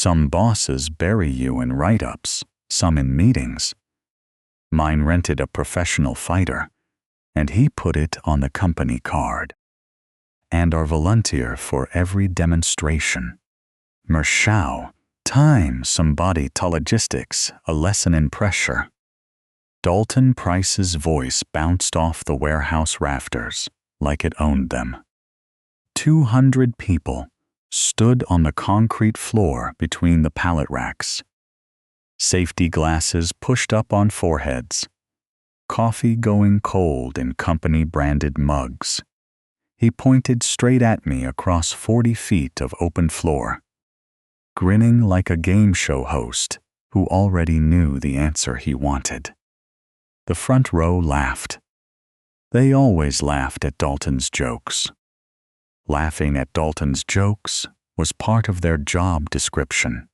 Some bosses bury you in write-ups, some in meetings. Mine rented a professional fighter, and he put it on the company card. And our volunteer for every demonstration. Merschau, time somebody to logistics, a lesson in pressure. Dalton Price's voice bounced off the warehouse rafters like it owned them. 200 people stood on the concrete floor between the pallet racks. Safety glasses pushed up on foreheads. Coffee going cold in company-branded mugs. He pointed straight at me across 40 feet of open floor, grinning like a game show host who already knew the answer he wanted. The front row laughed. They always laughed at Dalton's jokes. Laughing at Dalton's jokes was part of their job description,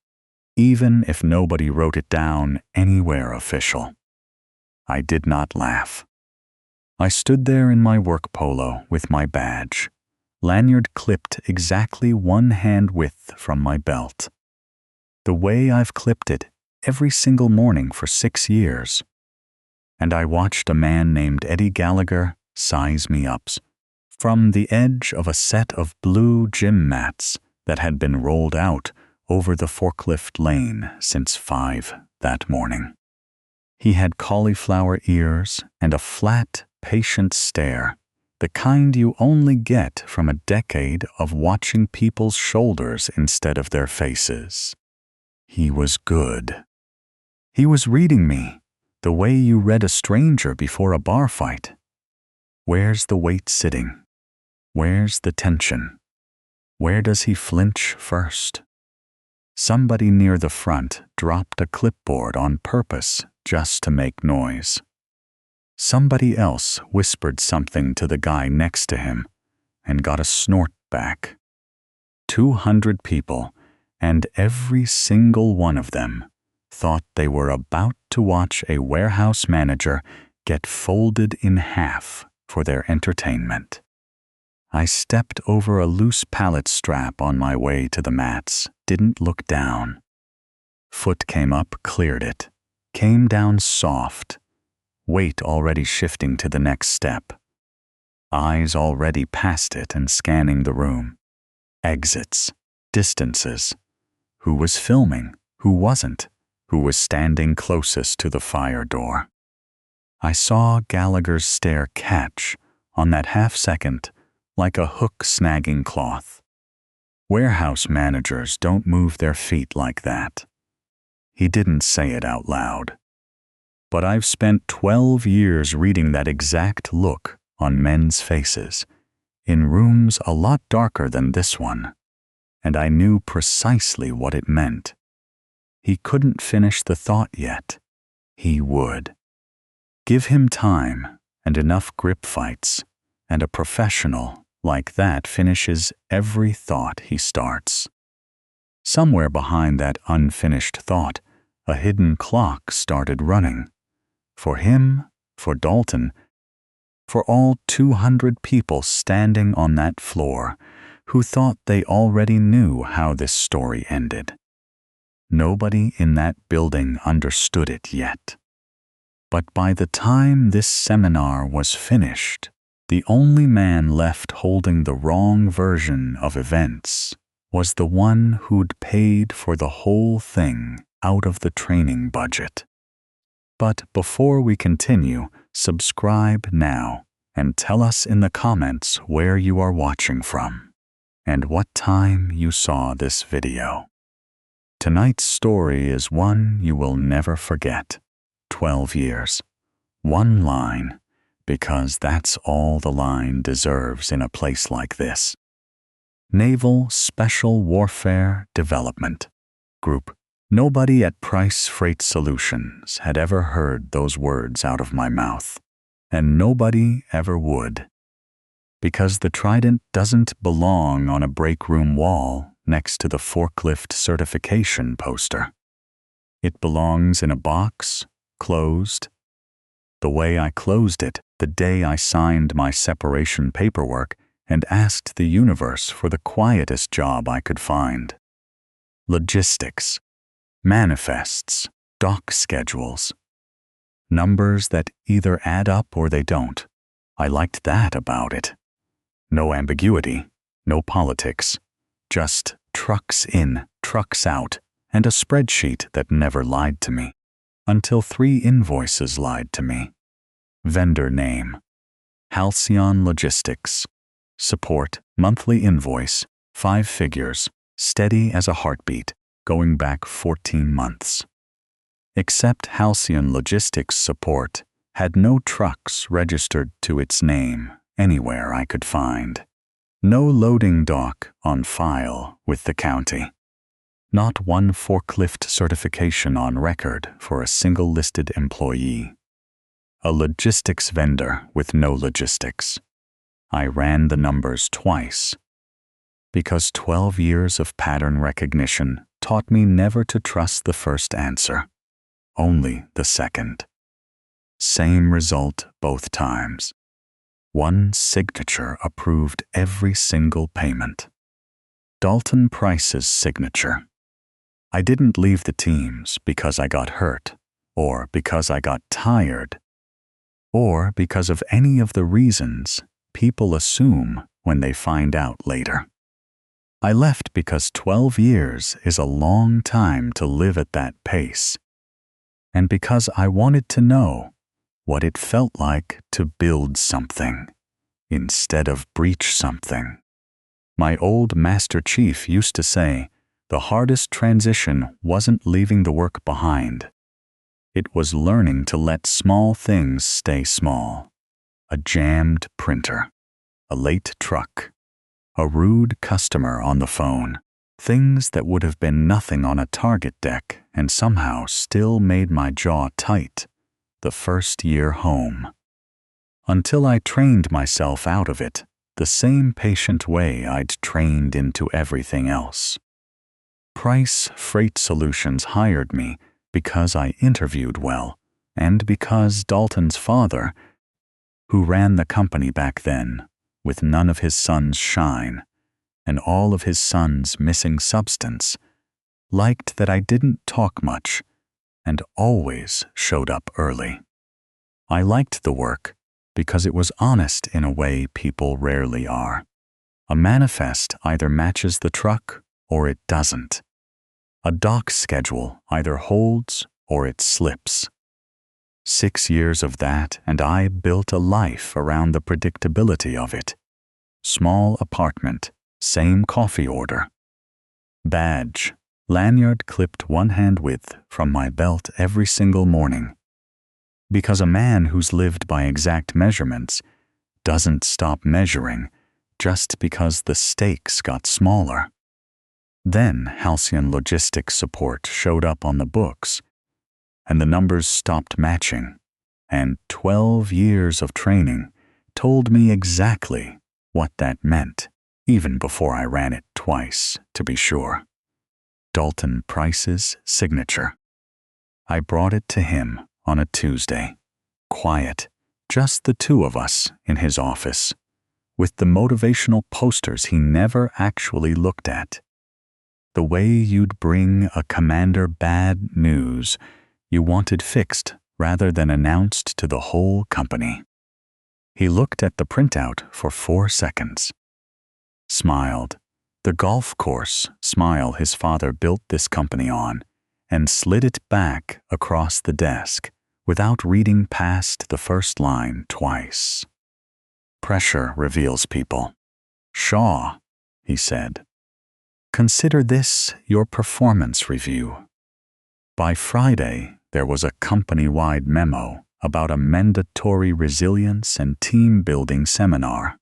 even if nobody wrote it down anywhere official. I did not laugh. I stood there in my work polo with my badge, lanyard clipped exactly 1 hand width from my belt. The way I've clipped it every single morning for 6 years. And I watched a man named Eddie Gallagher size me up from the edge of a set of blue gym mats that had been rolled out over the forklift lane since 5 that morning. He had cauliflower ears and a flat, patient stare, the kind you only get from a decade of watching people's shoulders instead of their faces. He was good. He was reading me, the way you read a stranger before a bar fight. Where's the weight sitting? Where's the tension? Where does he flinch first? Somebody near the front dropped a clipboard on purpose just to make noise. Somebody else whispered something to the guy next to him and got a snort back. 200 people, and every single one of them thought they were about to watch a warehouse manager get folded in half for their entertainment. I stepped over a loose pallet strap on my way to the mats, didn't look down. Foot came up, cleared it, came down soft, weight already shifting to the next step. Eyes already past it and scanning the room. Exits, distances. Who was filming? Who wasn't? Who was standing closest to the fire door? I saw Gallagher's stare catch on that half second like a hook snagging cloth. Warehouse managers don't move their feet like that. He didn't say it out loud. But I've spent 12 years reading that exact look on men's faces, in rooms a lot darker than this one, and I knew precisely what it meant. He couldn't finish the thought yet. He would. Give him time and enough grip fights, and a professional like that finishes every thought he starts. Somewhere behind that unfinished thought, a hidden clock started running. For him, for Dalton, for all 200 people standing on that floor who thought they already knew how this story ended. Nobody in that building understood it yet. But by the time this seminar was finished, the only man left holding the wrong version of events was the one who'd paid for the whole thing out of the training budget. But before we continue, subscribe now and tell us in the comments where you are watching from and what time you saw this video. Tonight's story is one you will never forget. 12 years. One line, because that's all the line deserves in a place like this. Naval Special Warfare Development Group. Nobody at Price Freight Solutions had ever heard those words out of my mouth, and nobody ever would. Because the trident doesn't belong on a break room wall next to the forklift certification poster. It belongs in a box, closed. The way I closed it the day I signed my separation paperwork and asked the universe for the quietest job I could find. logistics, manifests, doc schedules. Numbers that either add up or they don't. I liked that about it. No ambiguity, no politics, just trucks in, trucks out, and a spreadsheet that never lied to me. Until 3 invoices lied to me. Vendor name: Halcyon Logistics. Support, monthly invoice, 5 figures, steady as a heartbeat, going back 14 months. Except Halcyon Logistics support had no trucks registered to its name anywhere I could find. No loading dock on file with the county. Not one forklift certification on record for a single listed employee. A logistics vendor with no logistics. I ran the numbers twice. Because 12 years of pattern recognition taught me never to trust the first answer, only the second. Same result both times. One signature approved every single payment. Dalton Price's signature. I didn't leave the teams because I got hurt, or because I got tired, or because of any of the reasons people assume when they find out later. I left because 12 years is a long time to live at that pace, and because I wanted to know what it felt like to build something instead of breach something. My old Master Chief used to say, the hardest transition wasn't leaving the work behind. It was learning to let small things stay small. A jammed printer, a late truck, a rude customer on the phone, things that would have been nothing on a target deck and somehow still made my jaw tight the first year home. Until I trained myself out of it the same patient way I'd trained into everything else. Price Freight Solutions hired me because I interviewed well, and because Dalton's father, who ran the company back then, with none of his sons' shine, and all of his sons' missing substance, liked that I didn't talk much, and always showed up early. I liked the work because it was honest in a way people rarely are. A manifest either matches the truck or it doesn't. A dock schedule either holds or it slips. 6 years of that, and I built a life around the predictability of it. Small apartment, same coffee order. Badge, lanyard clipped 1 hand width from my belt every single morning. Because a man who's lived by exact measurements doesn't stop measuring just because the stakes got smaller. Then Halcyon Logistics support showed up on the books, and the numbers stopped matching, and 12 years of training told me exactly what that meant, even before I ran it twice, to be sure. Dalton Price's signature. I brought it to him on a Tuesday, quiet, just the 2 of us in his office, with the motivational posters he never actually looked at. The way you'd bring a commander bad news you wanted fixed rather than announced to the whole company. He looked at the printout for 4 seconds, smiled, the golf course smile his father built this company on, and slid it back across the desk without reading past the first line twice. Pressure reveals people. Shaw, he said. Consider this your performance review. By Friday, there was a company-wide memo about a mandatory resilience and team-building seminar,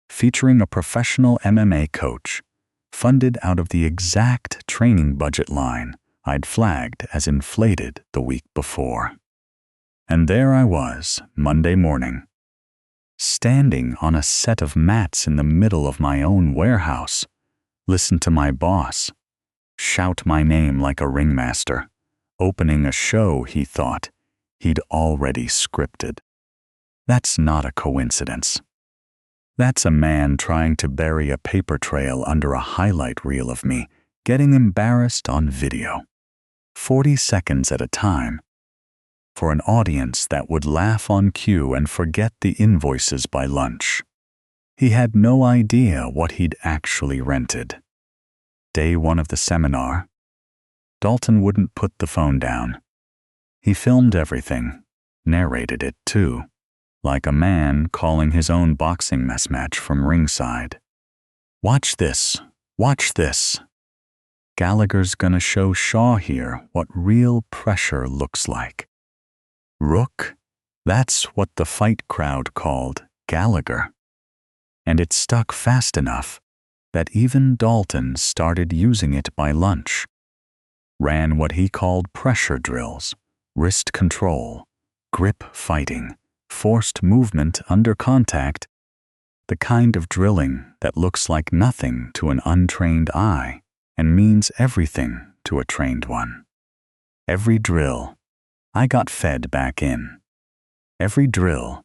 featuring a professional MMA coach, funded out of the exact training budget line I'd flagged as inflated the week before. And there I was, Monday morning, standing on a set of mats in the middle of my own warehouse, listen to my boss shout my name like a ringmaster, opening a show he thought he'd already scripted. That's not a coincidence. That's a man trying to bury a paper trail under a highlight reel of me getting embarrassed on video, 40 seconds at a time, for an audience that would laugh on cue and forget the invoices by lunch. He had no idea what he'd actually rented. Day 1 of the seminar, Dalton wouldn't put the phone down. He filmed everything, narrated it too, like a man calling his own boxing match from ringside. Watch this, watch this. Gallagher's gonna show Shaw here what real pressure looks like. Rook, that's what the fight crowd called Gallagher. And it stuck fast enough that even Dalton started using it by lunch. Ran what he called pressure drills, wrist control, grip fighting, forced movement under contact, the kind of drilling that looks like nothing to an untrained eye and means everything to a trained one. Every drill, I got fed back in. Every drill,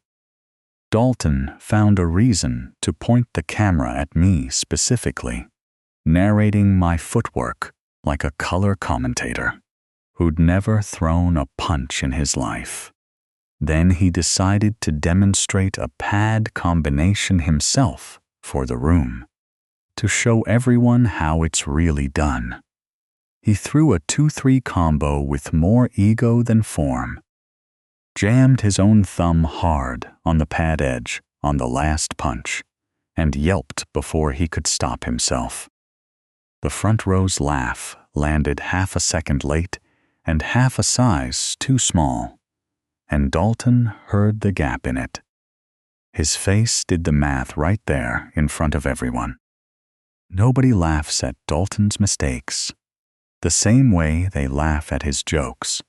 Dalton found a reason to point the camera at me specifically, narrating my footwork like a color commentator who'd never thrown a punch in his life. Then he decided to demonstrate a pad combination himself for the room, to show everyone how it's really done. He threw a 2-3 combo with more ego than form, jammed his own thumb hard on the pad edge on the last punch, and yelped before he could stop himself. The front row's laugh landed half a second late and half a size too small, and Dalton heard the gap in it. His face did the math right there in front of everyone. Nobody laughs at Dalton's mistakes the same way they laugh at his jokes.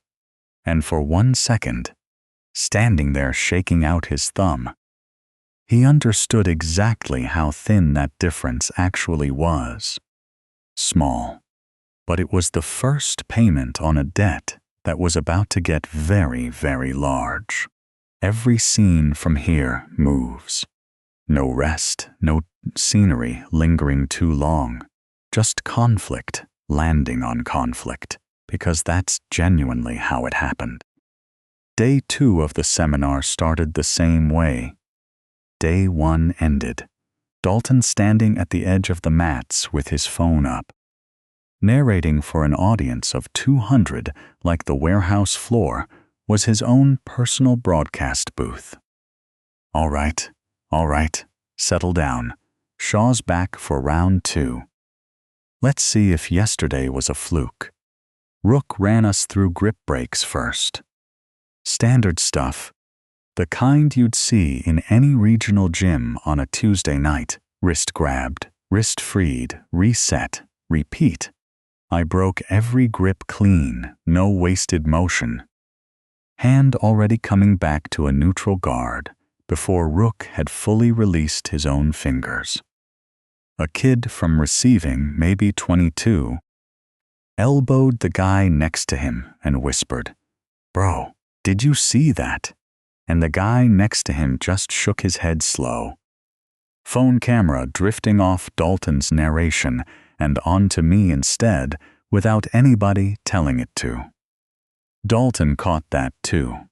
And for 1 second, standing there shaking out his thumb, he understood exactly how thin that difference actually was. Small, but it was the first payment on a debt that was about to get very, very large. Every scene from here moves. No rest, no scenery lingering too long, just conflict landing on conflict, because that's genuinely how it happened. Day 2 of the seminar started the same way. Day 1 ended, Dalton standing at the edge of the mats with his phone up, narrating for an audience of 200 like the warehouse floor was his own personal broadcast booth. All right, settle down. Shaw's back for round 2. Let's see if yesterday was a fluke. Rook ran us through grip breaks first. Standard stuff, the kind you'd see in any regional gym on a Tuesday night. Wrist grabbed, wrist freed, reset, repeat. I broke every grip clean, no wasted motion. Hand already coming back to a neutral guard before Rook had fully released his own fingers. A kid from receiving, maybe 22, elbowed the guy next to him and whispered, "Bro, did you see that?" And the guy next to him just shook his head slow. Phone camera drifting off Dalton's narration and onto me instead without anybody telling it to. Dalton caught that too.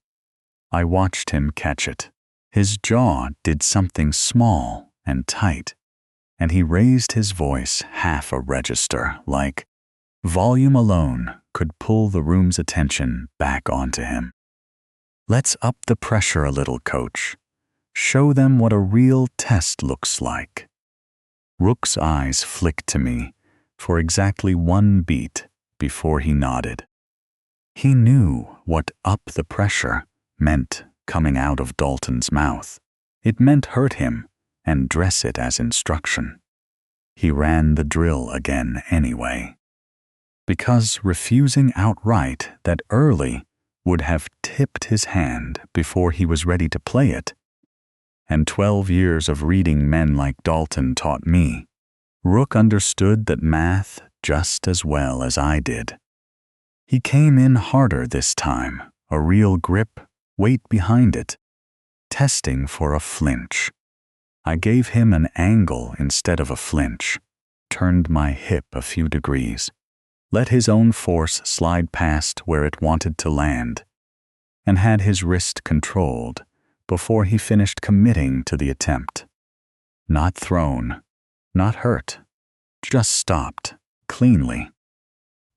I watched him catch it. His jaw did something small and tight, and he raised his voice half a register, like volume alone could pull the room's attention back onto him. "Let's up the pressure a little, coach. Show them what a real test looks like." Rook's eyes flicked to me for exactly 1 beat before he nodded. He knew what "up the pressure" meant coming out of Dalton's mouth. It meant hurt him and dress it as instruction. He ran the drill again anyway, because refusing outright that early would have tipped his hand before he was ready to play it. And 12 years of reading men like Dalton taught me, Rook understood that math just as well as I did. He came in harder this time, a real grip, weight behind it, testing for a flinch. I gave him an angle instead of a flinch, turned my hip a few degrees, let his own force slide past where it wanted to land, and had his wrist controlled before he finished committing to the attempt. Not thrown, not hurt, just stopped, cleanly.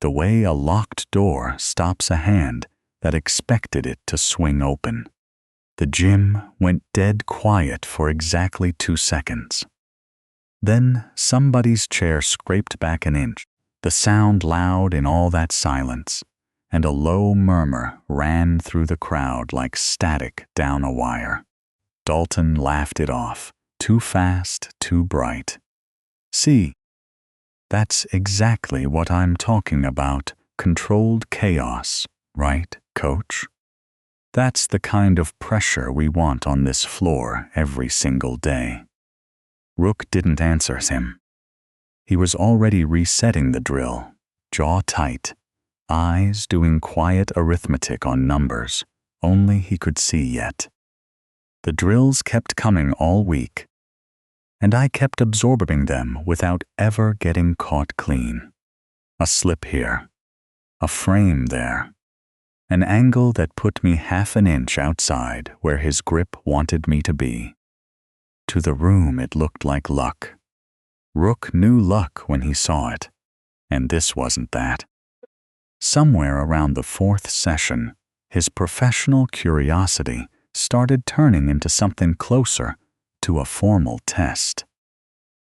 The way a locked door stops a hand that expected it to swing open. The gym went dead quiet for exactly 2 seconds. Then somebody's chair scraped back an inch, the sound loud in all that silence, and a low murmur ran through the crowd like static down a wire. Dalton laughed it off, too fast, too bright. See, that's exactly what I'm talking about, controlled chaos, right, coach? That's the kind of pressure we want on this floor every single day. Rook didn't answer him. He was already resetting the drill, jaw tight, eyes doing quiet arithmetic on numbers only he could see yet. The drills kept coming all week, and I kept absorbing them without ever getting caught clean. A slip here, a frame there, an angle that put me half an inch outside where his grip wanted me to be. To the room it looked like luck. Rook knew luck when he saw it, and this wasn't that. Somewhere around the 4th session, his professional curiosity started turning into something closer to a formal test.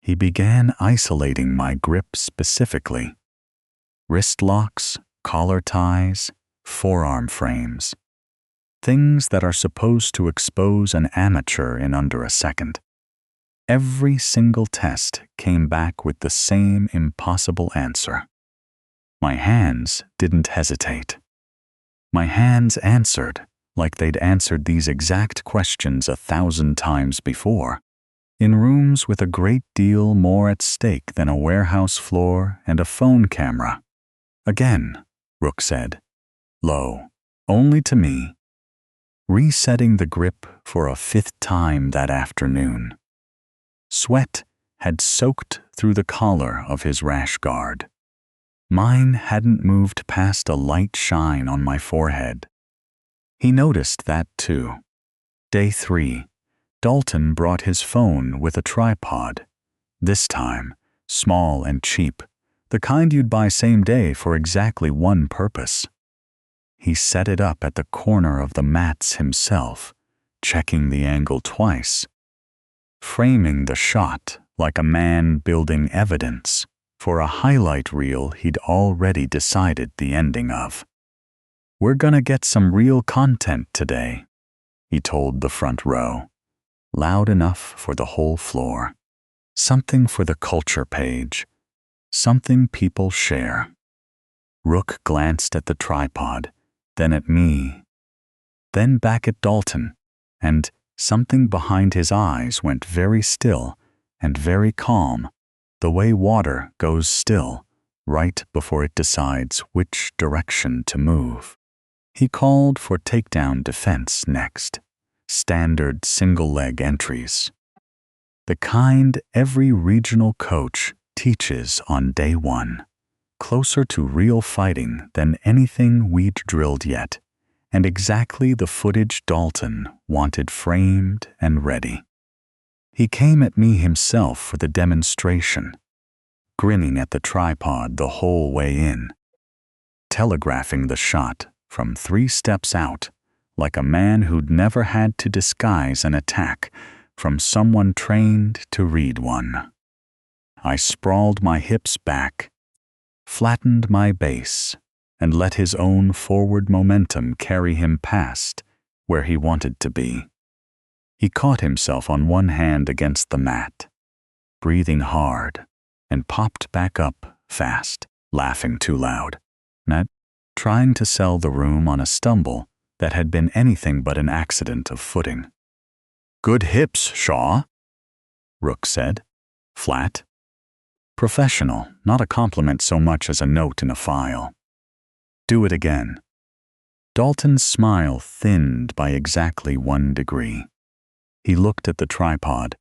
He began isolating my grip specifically. Wrist locks, collar ties, forearm frames. Things that are supposed to expose an amateur in under a second. Every single test came back with the same impossible answer. My hands didn't hesitate. My hands answered like they'd answered these exact questions 1,000 times before, in rooms with a great deal more at stake than a warehouse floor and a phone camera. Again, Rook said, low, only to me, resetting the grip for a 5th time that afternoon. Sweat had soaked through the collar of his rash guard. Mine hadn't moved past a light shine on my forehead. He noticed that too. Day 3, Dalton brought his phone with a tripod. This time, small and cheap, the kind you'd buy same day for exactly one purpose. He set it up at the corner of the mats himself, checking the angle twice, framing the shot like a man building evidence for a highlight reel he'd already decided the ending of. We're gonna get some real content today, he told the front row, loud enough for the whole floor. Something for the culture page, something people share. Rook glanced at the tripod, then at me, then back at Dalton, and something behind his eyes went very still and very calm, the way water goes still right before it decides which direction to move. He called for takedown defense next, standard single-leg entries. The kind every regional coach teaches on day 1, closer to real fighting than anything we'd drilled yet, and exactly the footage Dalton wanted framed and ready. He came at me himself for the demonstration, grinning at the tripod the whole way in, telegraphing the shot from 3 steps out, like a man who'd never had to disguise an attack from someone trained to read one. I sprawled my hips back, flattened my base, and let his own forward momentum carry him past where he wanted to be. He caught himself on one hand against the mat, breathing hard, and popped back up fast, laughing too loud, trying to sell the room on a stumble that had been anything but an accident of footing. Good hips, Shaw, Rook said, flat. Professional, not a compliment so much as a note in a file. Do it again. Dalton's smile thinned by exactly 1 degree. He looked at the tripod,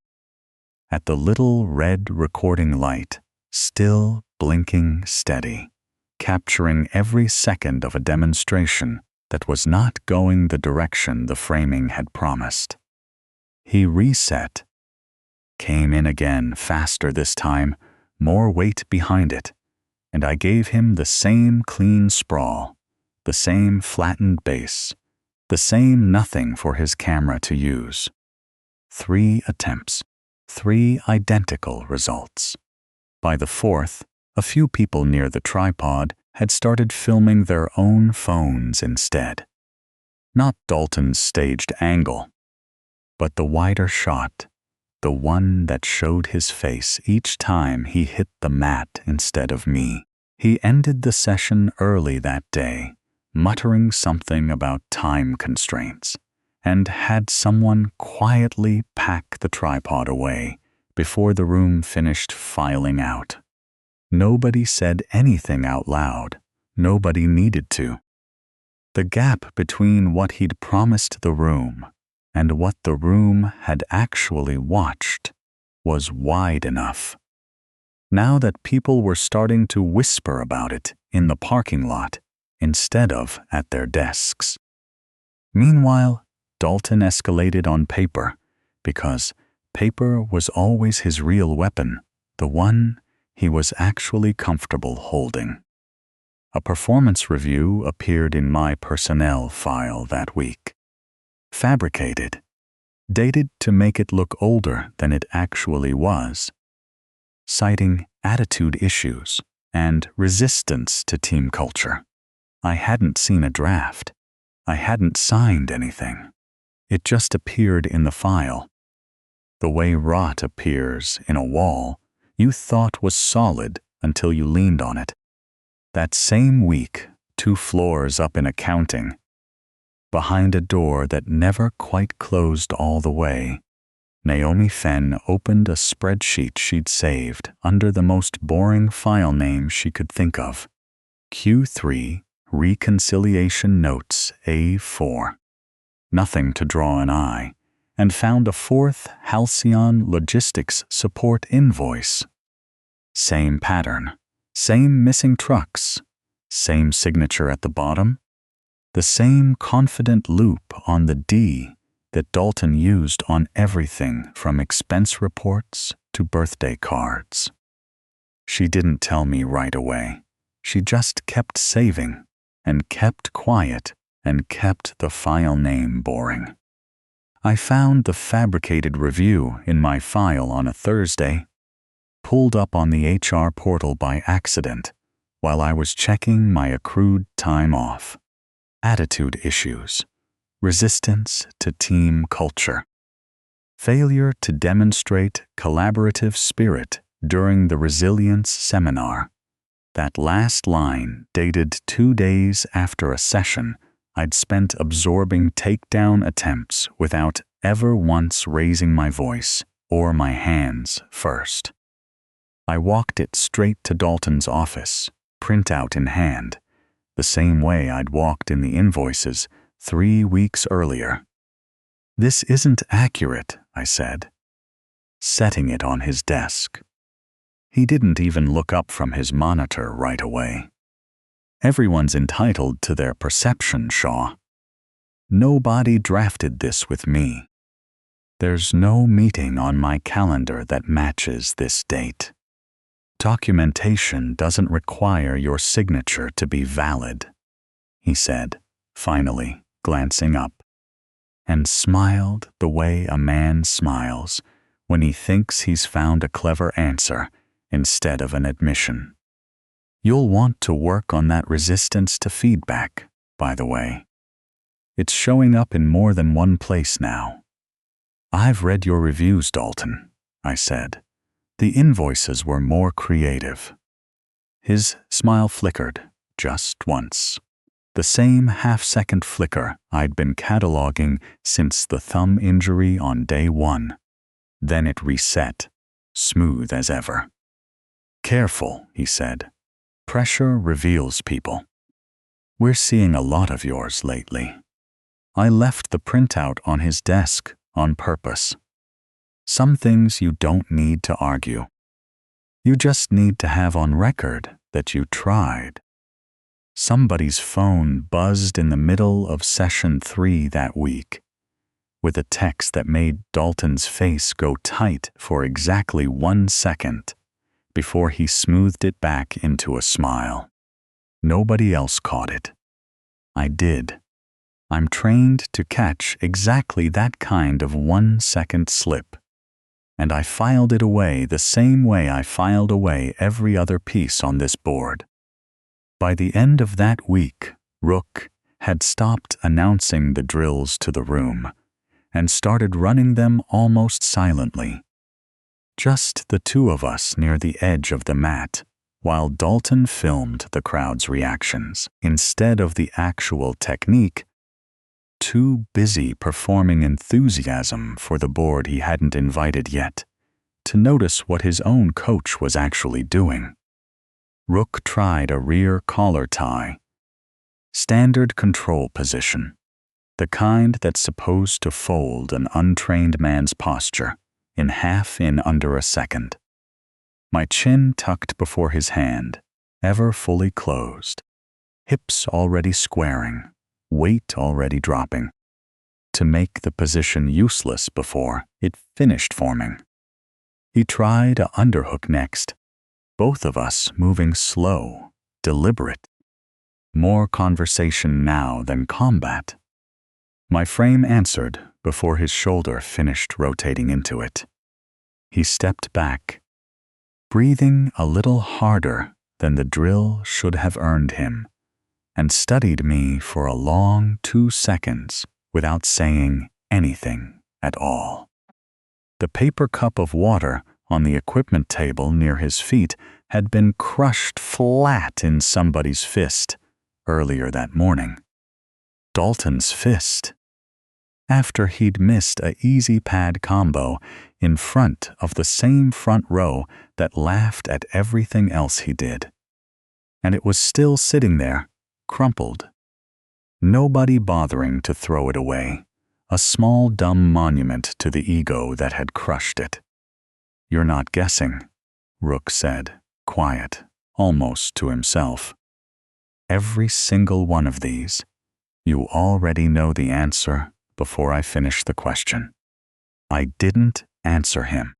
at the little red recording light still blinking steady, capturing every second of a demonstration that was not going the direction the framing had promised. He reset, came in again faster this time, more weight behind it, and I gave him the same clean sprawl, the same flattened base, the same nothing for his camera to use. 3 attempts, 3 identical results. By the 4th, a few people near the tripod had started filming their own phones instead. Not Dalton's staged angle, but the wider shot, the one that showed his face each time he hit the mat instead of me. He ended the session early that day, muttering something about time constraints, and had someone quietly pack the tripod away before the room finished filing out. Nobody said anything out loud. Nobody needed to. The gap between what he'd promised the room and what the room had actually watched was wide enough. Now that people were starting to whisper about it in the parking lot instead of at their desks. Meanwhile, Dalton escalated on paper, because paper was always his real weapon, the one he was actually comfortable holding. A performance review appeared in my personnel file that week. Fabricated, dated to make it look older than it actually was, citing attitude issues and resistance to team culture. I hadn't seen a draft. I hadn't signed anything. It just appeared in the file. The way rot appears in a wall you thought was solid until you leaned on it. That same week, 2 floors up in accounting, behind a door that never quite closed all the way, Naomi Fenn opened a spreadsheet she'd saved under the most boring file name she could think of. Q3 Reconciliation Notes A4. Nothing to draw an eye, and found a 4th Halcyon Logistics support invoice. Same pattern, same missing trucks, same signature at the bottom, the same confident loop on the D that Dalton used on everything from expense reports to birthday cards. She didn't tell me right away. She just kept saving and kept quiet and kept the file name boring. I found the fabricated review in my file on a Thursday, pulled up on the HR portal by accident while I was checking my accrued time off. Attitude issues, resistance to team culture, failure to demonstrate collaborative spirit during the resilience seminar. That last line dated 2 days after a session I'd spent absorbing takedown attempts without ever once raising my voice or my hands first. I walked it straight to Dalton's office, printout in hand, the same way I'd walked in the invoices 3 weeks earlier. "This isn't accurate," I said, setting it on his desk. He didn't even look up from his monitor right away. Everyone's entitled to their perception, Shaw. Nobody drafted this with me. There's no meeting on my calendar that matches this date. Documentation doesn't require your signature to be valid, he said, finally, glancing up, and smiled the way a man smiles when he thinks he's found a clever answer instead of an admission. You'll want to work on that resistance to feedback, by the way. It's showing up in more than one place now. I've read your reviews, Dalton, I said. The invoices were more creative. His smile flickered, just once. The same half-second flicker I'd been cataloging since the thumb injury on day 1. Then it reset, smooth as ever. Careful, he said. Pressure reveals people. We're seeing a lot of yours lately. I left the printout on his desk on purpose. Some things you don't need to argue. You just need to have on record that you tried. Somebody's phone buzzed in the middle of session 3 that week, with a text that made Dalton's face go tight for exactly 1 second before he smoothed it back into a smile. Nobody else caught it. I did. I'm trained to catch exactly that kind of 1-second slip, and I filed it away the same way I filed away every other piece on this board. By the end of that week, Rook had stopped announcing the drills to the room and started running them almost silently. Just the two of us near the edge of the mat, while Dalton filmed the crowd's reactions instead of the actual technique, too busy performing enthusiasm for the board he hadn't invited yet to notice what his own coach was actually doing. Rook tried a rear collar tie, standard control position, the kind that's supposed to fold an untrained man's posture in half in under a second. My chin tucked before his hand, ever fully closed, hips already squaring, weight already dropping, to make the position useless before it finished forming. He tried a underhook next, both of us moving slow, deliberate. More conversation now than combat. My frame answered before his shoulder finished rotating into it. He stepped back, breathing a little harder than the drill should have earned him, and studied me for a long 2 seconds without saying anything at all. The paper cup of water on the equipment table near his feet had been crushed flat in somebody's fist earlier that morning. Dalton's fist. After he'd missed a easy pad combo in front of the same front row that laughed at everything else he did. And it was still sitting there, crumpled. Nobody bothering to throw it away, a small dumb monument to the ego that had crushed it. "You're not guessing," Rook said, quiet, almost to himself. "Every single one of these, you already know the answer before I finish the question." I didn't answer him.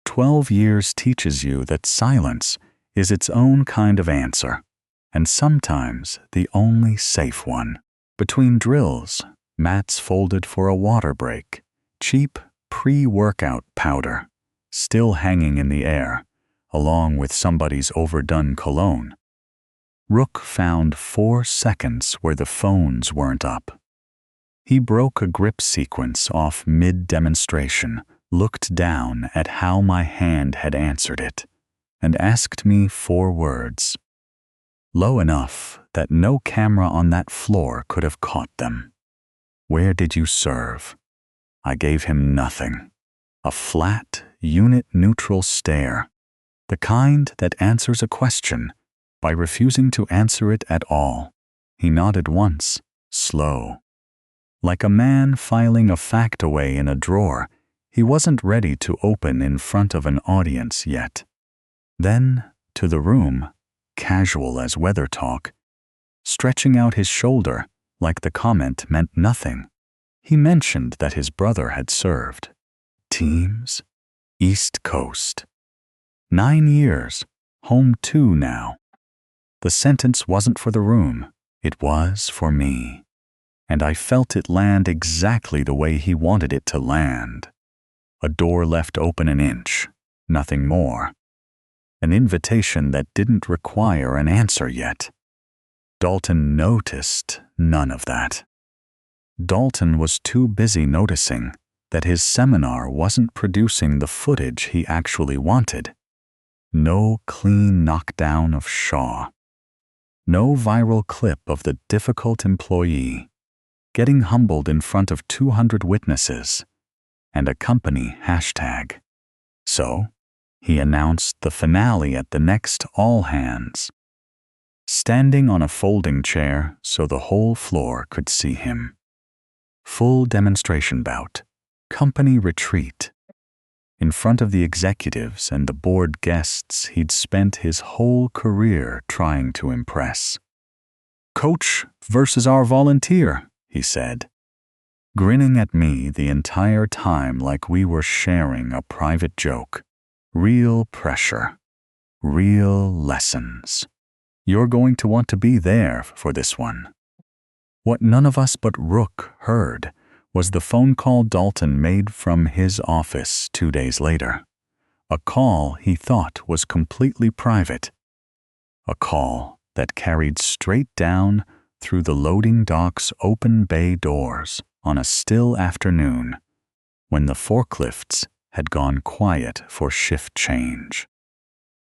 12 years teaches you that silence is its own kind of answer, and sometimes the only safe one. Between drills, mats folded for a water break, cheap pre-workout powder, still hanging in the air, along with somebody's overdone cologne. Rook found 4 seconds where the phones weren't up. He broke a grip sequence off mid-demonstration, looked down at how my hand had answered it, and asked me 4 words. Low enough that no camera on that floor could have caught them. "Where did you serve?" I gave him nothing. A flat, unit-neutral stare, the kind that answers a question by refusing to answer it at all. He nodded once, slow. Like a man filing a fact away in a drawer he wasn't ready to open in front of an audience yet. Then, to the room, casual as weather talk, stretching out his shoulder like the comment meant nothing. He mentioned that his brother had served. Teams? East Coast. 9 years, home 2 now. The sentence wasn't for the room, it was for me. And I felt it land exactly the way he wanted it to land. A door left open an inch, nothing more. An invitation that didn't require an answer yet. Dalton noticed none of that. Dalton was too busy noticing that his seminar wasn't producing the footage he actually wanted. No clean knockdown of Shaw. No viral clip of the difficult employee getting humbled in front of 200 witnesses and a company hashtag. So, he announced the finale at the next all-hands, standing on a folding chair so the whole floor could see him. Full demonstration bout, company retreat. in front of the executives and the board guests he'd spent his whole career trying to impress. "Coach versus our volunteer," he said, grinning at me the entire time like we were sharing a private joke. "Real pressure. Real lessons. You're going to want to be there for this one." What none of us but Rook heard was the phone call Dalton made from his office 2 days later. A call he thought was completely private. A call that carried straight down through the loading dock's open bay doors on a still afternoon when the forklifts had gone quiet for shift change.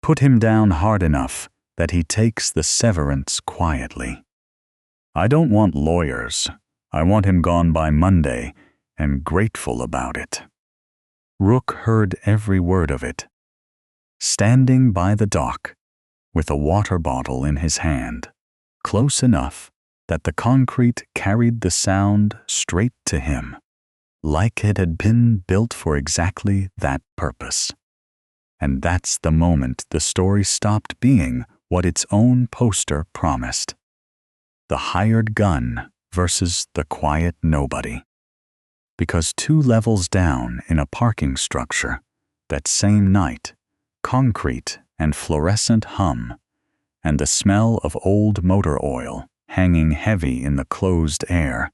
"Put him down hard enough that he takes the severance quietly. I don't want lawyers. I want him gone by Monday and grateful about it." Rook heard every word of it. Standing by the dock, with a water bottle in his hand, close enough that the concrete carried the sound straight to him, like it had been built for exactly that purpose. And that's the moment the story stopped being what its own poster promised. The hired gun versus the quiet nobody. Because 2 levels down in a parking structure, that same night, concrete and fluorescent hum, and the smell of old motor oil hanging heavy in the closed air.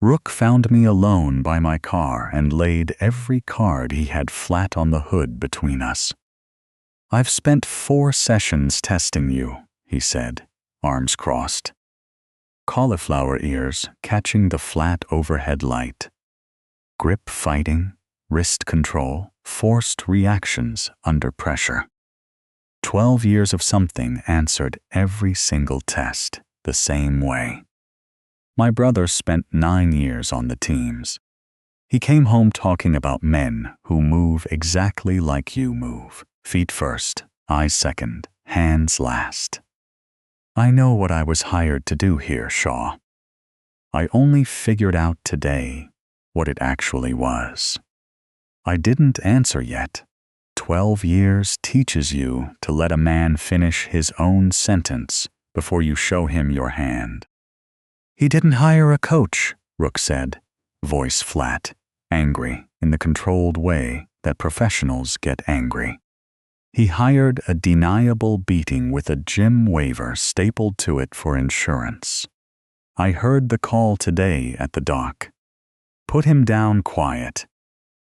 Rook found me alone by my car and laid every card he had flat on the hood between us. "I've spent 4 sessions testing you," he said, arms crossed. Cauliflower ears catching the flat overhead light. Grip fighting, wrist control, forced reactions under pressure. 12 years of something answered every single test the same way. My brother spent 9 years on the teams. He came home talking about men who move exactly like you move. Feet first, eyes second, hands last. I know what I was hired to do here, Shaw. I only figured out today what it actually was. I didn't answer yet. 12 years teaches you to let a man finish his own sentence before you show him your hand. "He didn't hire a coach," Rook said, voice flat, angry in the controlled way that professionals get angry. "He hired a deniable beating with a gym waiver stapled to it for insurance. I heard the call today at the dock. Put him down quiet.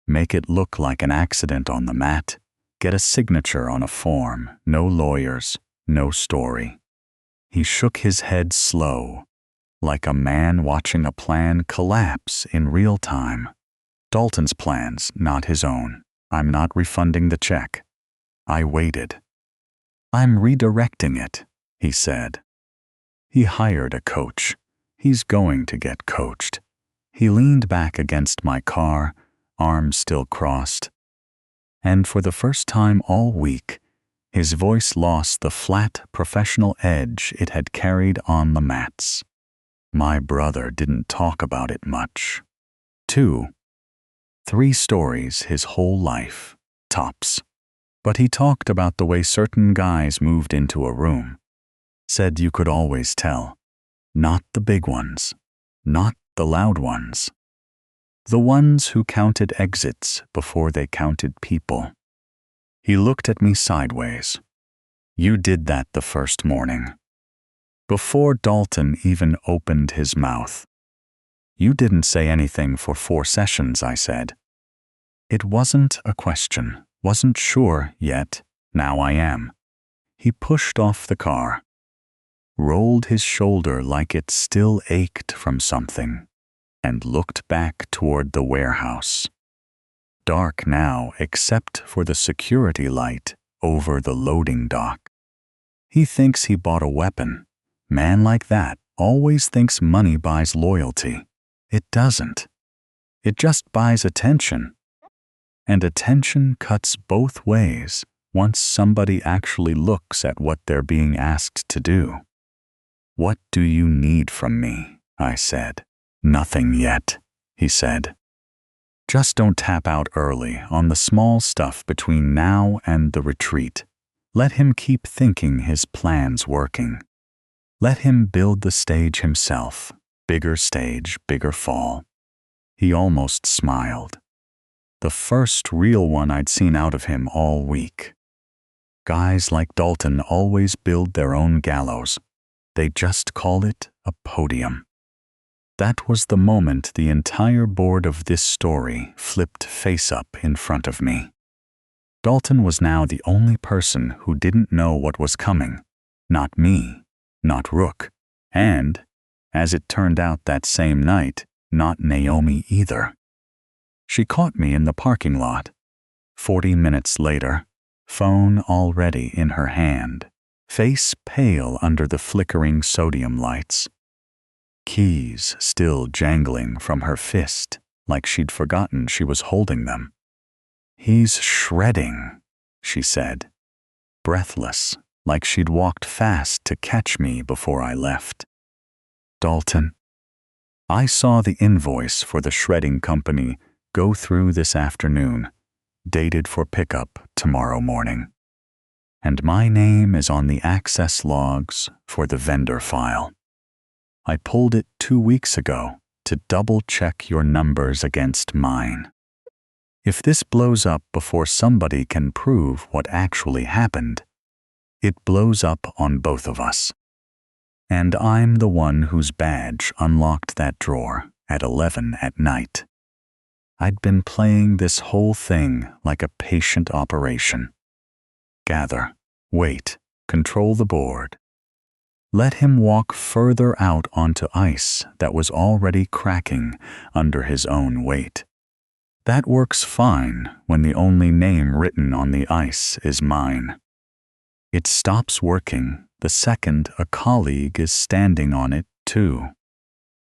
Make it look like an accident on the mat. Get a signature on a form. No lawyers, no story." He shook his head slow, like a man watching a plan collapse in real time. "Dalton's plans, not his own. I'm not refunding the check." I waited. "I'm redirecting it," he said. He hired a coach. He's going to get coached. He leaned back against my car, arms still crossed. And for the first time all week, his voice lost the flat professional edge it had carried on the mats. My brother didn't talk about it much. 2, 3 stories his whole life, tops. But he talked about the way certain guys moved into a room. Said you could always tell. Not the big ones. Not the loud ones. The ones who counted exits before they counted people. He looked at me sideways. "You did that the first morning. Before Dalton even opened his mouth. You didn't say anything for 4 sessions," I said. It wasn't a question. Wasn't sure yet. Now I am. He pushed off the car. Rolled his shoulder like it still ached from something, and looked back toward the warehouse. Dark now except for the security light over the loading dock. He thinks he bought a weapon. Man like that always thinks money buys loyalty. It doesn't. It just buys attention. And attention cuts both ways once somebody actually looks at what they're being asked to do. "What do you need from me?" I said. "Nothing yet," he said. Just don't tap out early on the small stuff between now and the retreat. Let him keep thinking his plan's working. Let him build the stage himself. Bigger stage, bigger fall. He almost smiled. The first real one I'd seen out of him all week. Guys like Dalton always build their own gallows. They just call it a podium. That was the moment the entire board of this story flipped face up in front of me. Dalton was now the only person who didn't know what was coming. Not me, not Rook, and, as it turned out that same night, not Naomi either. She caught me in the parking lot. 40 minutes later, phone already in her hand, face pale under the flickering sodium lights. Keys still jangling from her fist, like she'd forgotten she was holding them. "He's shredding," she said, breathless, like she'd walked fast to catch me before I left. "Dalton, I saw the invoice for the shredding company go through this afternoon, dated for pickup tomorrow morning. And my name is on the access logs for the vendor file. I pulled it 2 weeks ago to double-check your numbers against mine. If this blows up before somebody can prove what actually happened, it blows up on both of us. And I'm the one whose badge unlocked that drawer at 11 at night. I'd been playing this whole thing like a patient operation. Gather, wait, control the board. Let him walk further out onto ice that was already cracking under his own weight. That works fine when the only name written on the ice is mine. It stops working the second a colleague is standing on it too,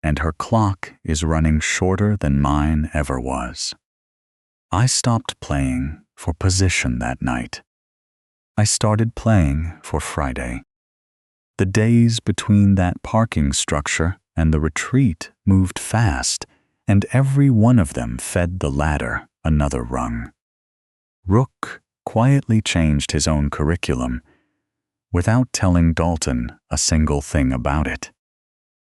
and her clock is running shorter than mine ever was. I stopped playing for position that night. I started playing for Friday. The days between that parking structure and the retreat moved fast, and every one of them fed the ladder another rung. Rook quietly changed his own curriculum without telling Dalton a single thing about it.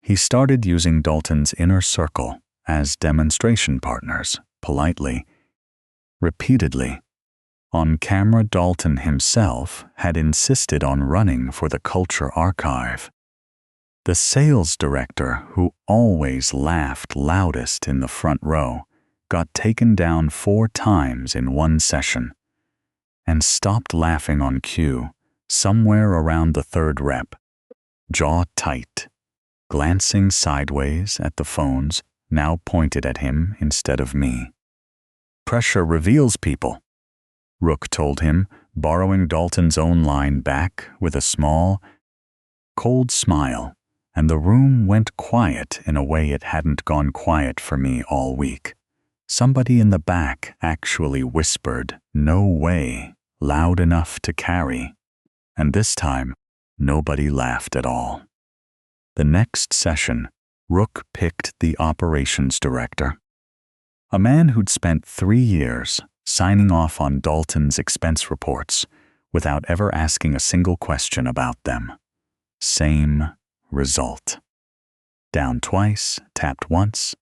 He started using Dalton's inner circle as demonstration partners, politely, repeatedly. On camera, Dalton himself had insisted on running for the culture archive. The sales director, who always laughed loudest in the front row, got taken down 4 times in one session and stopped laughing on cue somewhere around the 3rd rep, jaw tight, glancing sideways at the phones now pointed at him instead of me. "Pressure reveals people," Rook told him, borrowing Dalton's own line back with a small, cold smile, and the room went quiet in a way it hadn't gone quiet for me all week. Somebody in the back actually whispered, "No way," loud enough to carry, and this time nobody laughed at all. The next session, Rook picked the operations director, a man who'd spent 3 years signing off on Dalton's expense reports without ever asking a single question about them. Same result. Down twice, tapped once.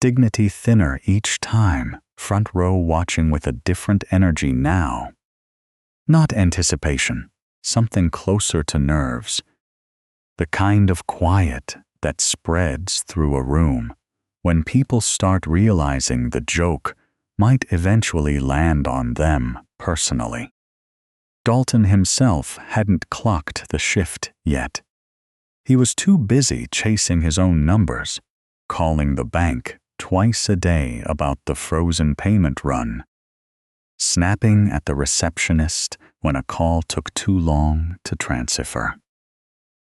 Dignity thinner each time, front row watching with a different energy now. Not anticipation, something closer to nerves. The kind of quiet that spreads through a room when people start realizing the joke might eventually land on them personally. Dalton himself hadn't clocked the shift yet. He was too busy chasing his own numbers, calling the bank twice a day about the frozen payment run, snapping at the receptionist when a call took too long to transfer.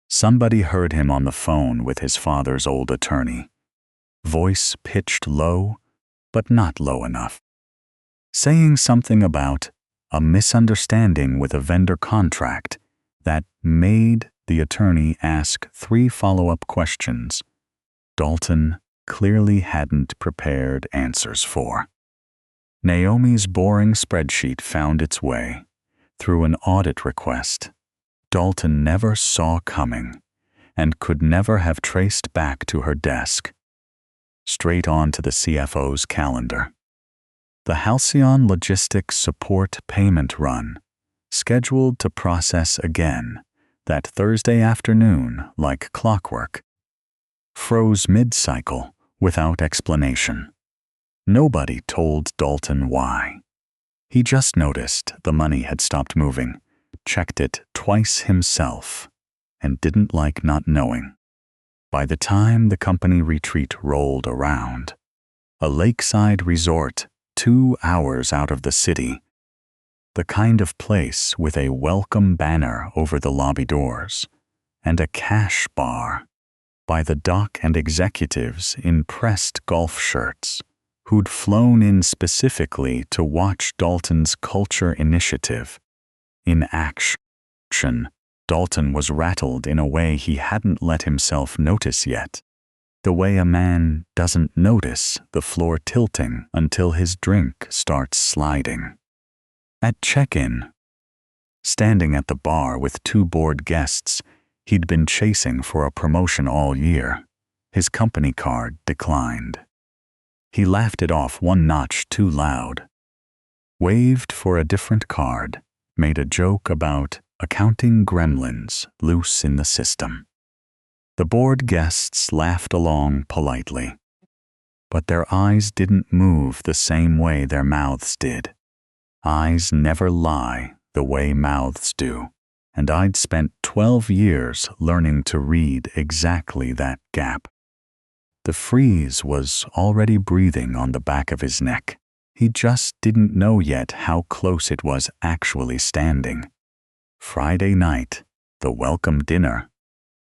Somebody heard him on the phone with his father's old attorney, voice pitched low, but not low enough, saying something about a misunderstanding with a vendor contract that made the attorney ask 3 follow-up questions. Dalton clearly hadn't prepared answers for. Naomi's boring spreadsheet found its way through an audit request Dalton never saw coming and could never have traced back to her desk, straight on to the CFO's calendar. The Halcyon Logistics Support payment run, scheduled to process again that Thursday afternoon like clockwork, froze mid-cycle without explanation. Nobody told Dalton why. He just noticed the money had stopped moving, checked it twice himself, and didn't like not knowing. By the time the company retreat rolled around, a lakeside resort 2 hours out of the city, the kind of place with a welcome banner over the lobby doors and a cash bar by the dock, and executives in pressed golf shirts who'd flown in specifically to watch Dalton's culture initiative in action. Dalton was rattled in a way he hadn't let himself notice yet, the way a man doesn't notice the floor tilting until his drink starts sliding. At check-in, standing at the bar with 2 bored guests he'd been chasing for a promotion all year, his company card declined. He laughed it off 1 notch too loud, waved for a different card, made a joke about accounting gremlins loose in the system. The bored guests laughed along politely, but their eyes didn't move the same way their mouths did. Eyes never lie the way mouths do, and I'd spent 12 years learning to read exactly that gap. The freeze was already breathing on the back of his neck. He just didn't know yet how close it was actually standing. Friday night, the welcome dinner.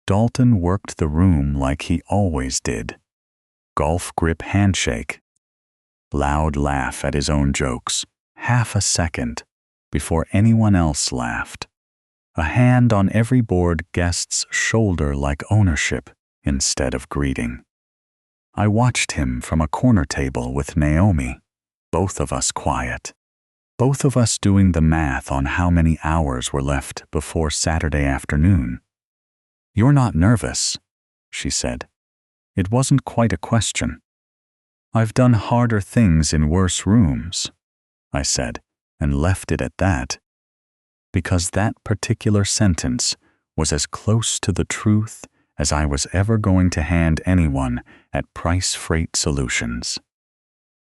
Dalton worked the room like he always did. Golf grip handshake. Loud laugh at his own jokes, half a second before anyone else laughed. A hand on every bored guest's shoulder like ownership instead of greeting. I watched him from a corner table with Naomi, both of us quiet, both of us doing the math on how many hours were left before Saturday afternoon. "You're not nervous," she said. It wasn't quite a question. "I've done harder things in worse rooms," I said, and left it at that, because that particular sentence was as close to the truth as I was ever going to hand anyone at Price Freight Solutions.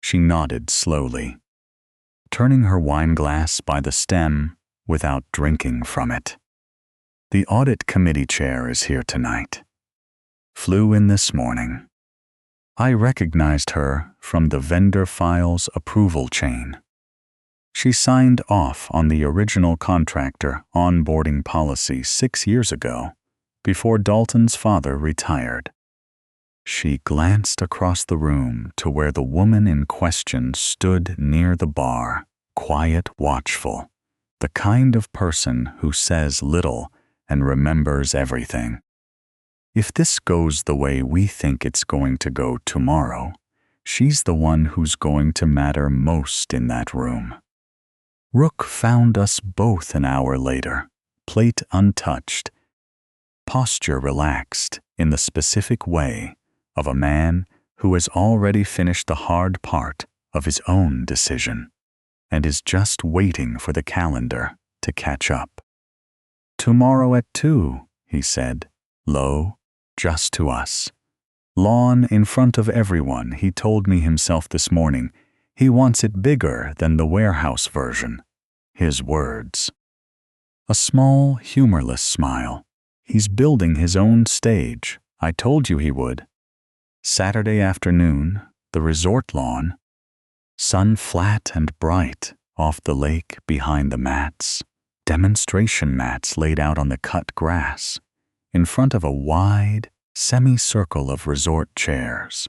She nodded slowly, turning her wine glass by the stem without drinking from it. "The audit committee chair is here tonight. Flew in this morning." I recognized her from the vendor files approval chain. She signed off on the original contractor onboarding policy 6 years ago, before Dalton's father retired. She glanced across the room to where the woman in question stood near the bar, quiet, watchful, the kind of person who says little and remembers everything. If this goes the way we think it's going to go tomorrow, she's the one who's going to matter most in that room. Rook found us both an hour later, plate untouched, posture relaxed in the specific way of a man who has already finished the hard part of his own decision and is just waiting for the calendar to catch up. "Tomorrow at 2, he said, low, just to us. "Lawn in front of everyone," he told me himself this morning. "He wants it bigger than the warehouse version." His words. A small, humorless smile. "He's building his own stage. I told you he would." Saturday afternoon, the resort lawn. Sun flat and bright off the lake behind the mats. Demonstration mats laid out on the cut grass, in front of a wide semicircle of resort chairs.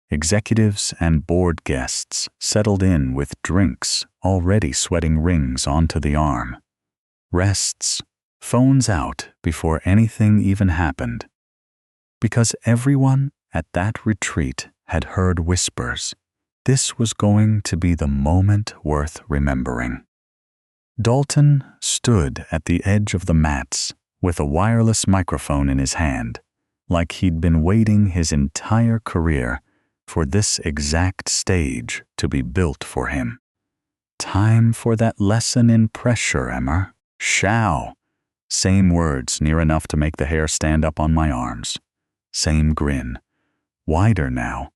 Executives and board guests settled in with drinks already sweating rings onto the arm. Rests, phones out before anything even happened. Because everyone at that retreat had heard whispers. This was going to be the moment worth remembering. Dalton stood at the edge of the mats with a wireless microphone in his hand, like he'd been waiting his entire career for this exact stage to be built for him. Time for that lesson in pressure, Emma. Shall. Same words, near enough to make the hair stand up on my arms. Same grin. Wider now.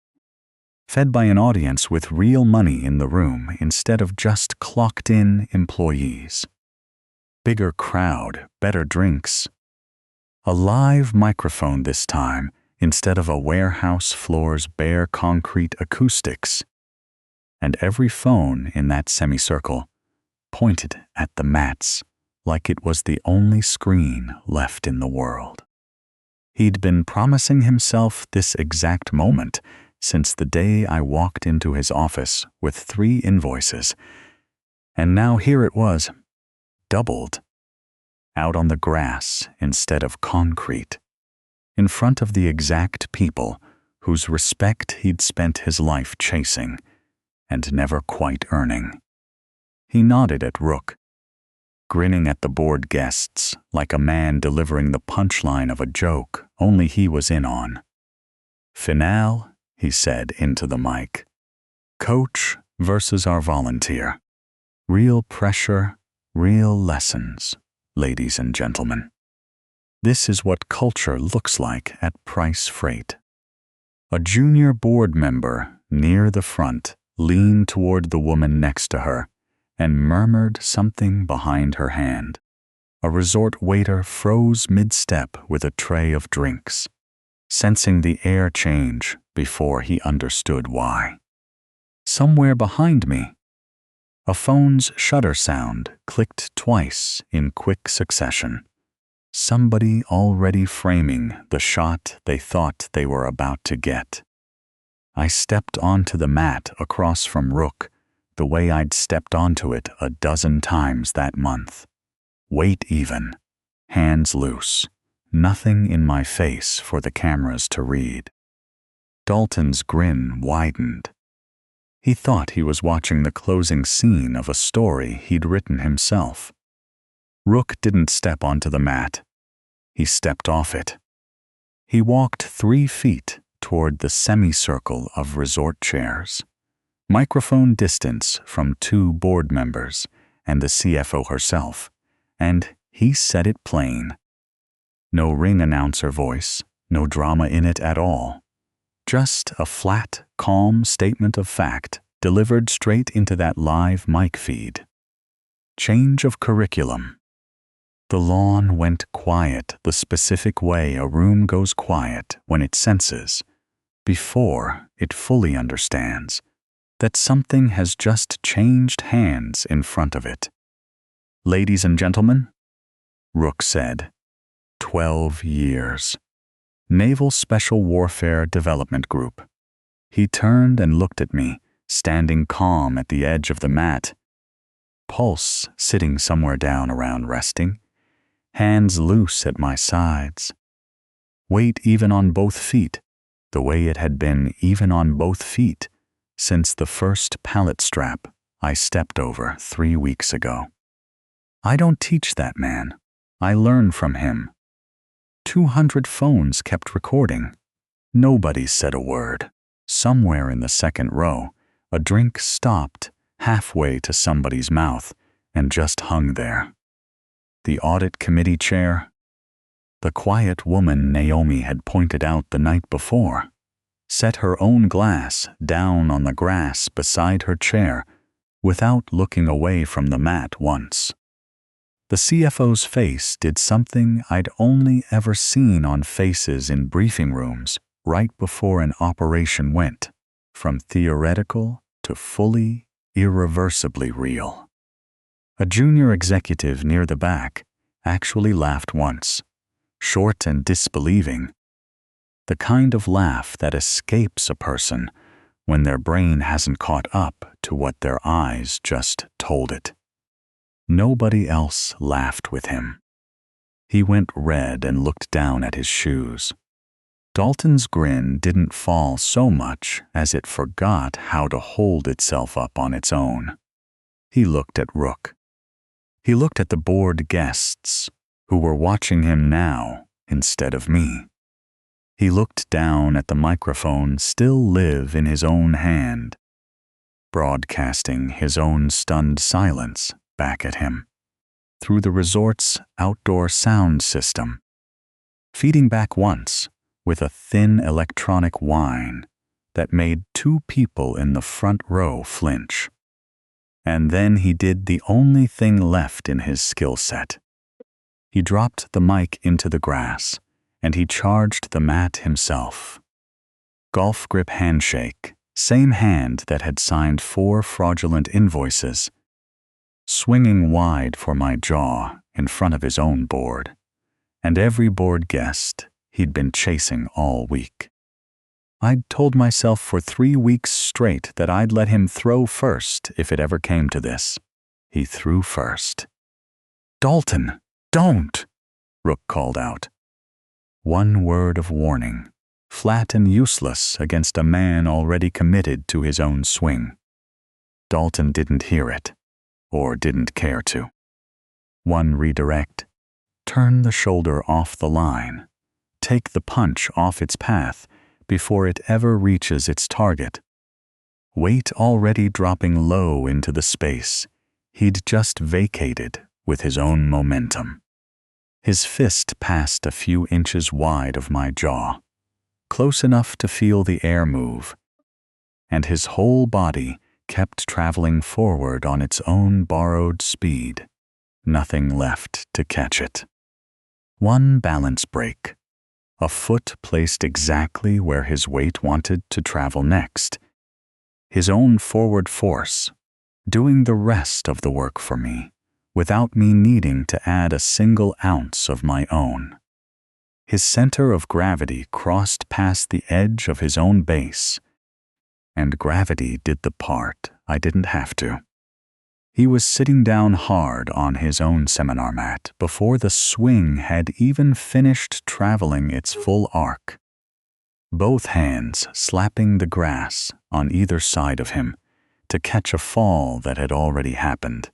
Fed by an audience with real money in the room instead of just clocked-in employees. Bigger crowd, better drinks. A live microphone this time instead of a warehouse floor's bare concrete acoustics. And every phone in that semicircle pointed at the mats like it was the only screen left in the world. He'd been promising himself this exact moment since the day I walked into his office with 3 invoices, and now here it was, doubled. Out on the grass instead of concrete, in front of the exact people whose respect he'd spent his life chasing and never quite earning. He nodded at Rook, grinning at the bored guests like a man delivering the punchline of a joke only he was in on. Finale, he said into the mic. Coach versus our volunteer. Real pressure, real lessons, ladies and gentlemen. This is what culture looks like at Price Freight. A junior board member near the front leaned toward the woman next to her and murmured something behind her hand. A resort waiter froze mid-step with a tray of drinks, sensing the air change before he understood why. Somewhere behind me, a phone's shutter sound clicked twice in quick succession. Somebody already framing the shot they thought they were about to get. I stepped onto the mat across from Rook the way I'd stepped onto it a dozen times that month. Weight even, hands loose, nothing in my face for the cameras to read. Dalton's grin widened. He thought he was watching the closing scene of a story he'd written himself. Rook didn't step onto the mat. He stepped off it. He walked 3 feet toward the semicircle of resort chairs, microphone distance from 2 board members and the CFO herself, and he said it plain. No ring announcer voice, no drama in it at all. Just a flat, calm statement of fact delivered straight into that live mic feed. Change of curriculum. The lawn went quiet the specific way a room goes quiet when it senses, before it fully understands, that something has just changed hands in front of it. Ladies and gentlemen, Rook said, 12 years. Naval Special Warfare Development Group. He turned and looked at me, standing calm at the edge of the mat, pulse sitting somewhere down around resting, hands loose at my sides. Weight even on both feet, the way it had been even on both feet since the first pallet strap I stepped over 3 weeks ago. I don't teach that man. I learn from him. 200 phones kept recording. Nobody said a word. Somewhere in the second row, a drink stopped halfway to somebody's mouth and just hung there. The audit committee chair, the quiet woman Naomi had pointed out the night before, set her own glass down on the grass beside her chair without looking away from the mat once. The CFO's face did something I'd only ever seen on faces in briefing rooms right before an operation went from theoretical to fully, irreversibly real. A junior executive near the back actually laughed once, short and disbelieving, the kind of laugh that escapes a person when their brain hasn't caught up to what their eyes just told it. Nobody else laughed with him. He went red and looked down at his shoes. Dalton's grin didn't fall so much as it forgot how to hold itself up on its own. He looked at Rook. He looked at the bored guests, who were watching him now instead of me. He looked down at the microphone still live in his own hand, broadcasting his own stunned silence back at him through the resort's outdoor sound system, feeding back once with a thin electronic whine that made 2 people in the front row flinch. And then he did the only thing left in his skill set. He dropped the mic into the grass, and he charged the mat himself. Golf grip handshake, same hand that had signed 4 fraudulent invoices, swinging wide for my jaw in front of his own board, and every board guest he'd been chasing all week. I'd told myself for 3 weeks straight that I'd let him throw first if it ever came to this. He threw first. "Dalton, don't!" Rook called out. One word of warning, flat and useless against a man already committed to his own swing. Dalton didn't hear it, or didn't care to. One redirect. Turn the shoulder off the line. Take the punch off its path before it ever reaches its target. Weight already dropping low into the space he'd just vacated with his own momentum. His fist passed a few inches wide of my jaw, close enough to feel the air move, and his whole body kept traveling forward on its own borrowed speed, nothing left to catch it. One balance break, a foot placed exactly where his weight wanted to travel next, his own forward force, doing the rest of the work for me, without me needing to add a single ounce of my own. His center of gravity crossed past the edge of his own base, and gravity did the part I didn't have to. He was sitting down hard on his own seminar mat before the swing had even finished traveling its full arc, both hands slapping the grass on either side of him to catch a fall that had already happened.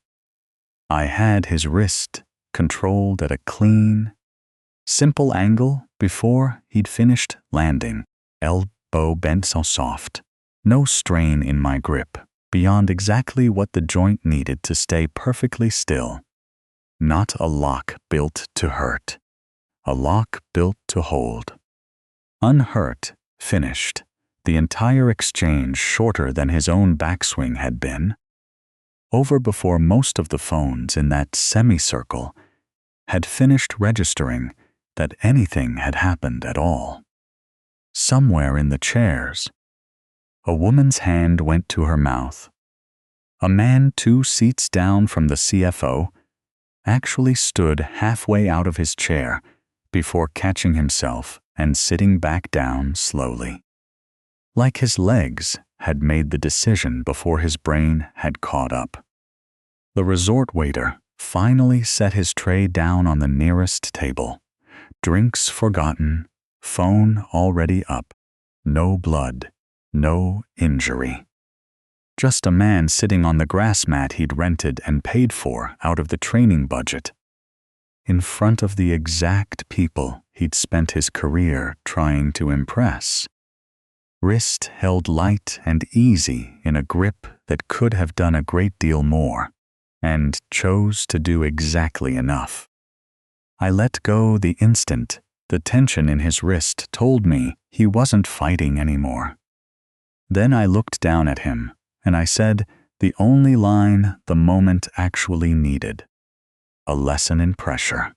I had his wrist controlled at a clean, simple angle before he'd finished landing, elbow bent so soft, no strain in my grip, beyond exactly what the joint needed to stay perfectly still. Not a lock built to hurt, a lock built to hold. Unhurt, finished, the entire exchange shorter than his own backswing had been, over before most of the phones in that semicircle had finished registering that anything had happened at all. Somewhere in the chairs, a woman's hand went to her mouth. A man 2 seats down from the CFO actually stood halfway out of his chair before catching himself and sitting back down slowly. Like his legs had made the decision before his brain had caught up. The resort waiter finally set his tray down on the nearest table. Drinks forgotten, phone already up, no blood. No injury. Just a man sitting on the grass mat he'd rented and paid for out of the training budget, in front of the exact people he'd spent his career trying to impress. Wrist held light and easy in a grip that could have done a great deal more, and chose to do exactly enough. I let go the instant the tension in his wrist told me he wasn't fighting anymore. Then I looked down at him, and I said the only line the moment actually needed. A lesson in pressure.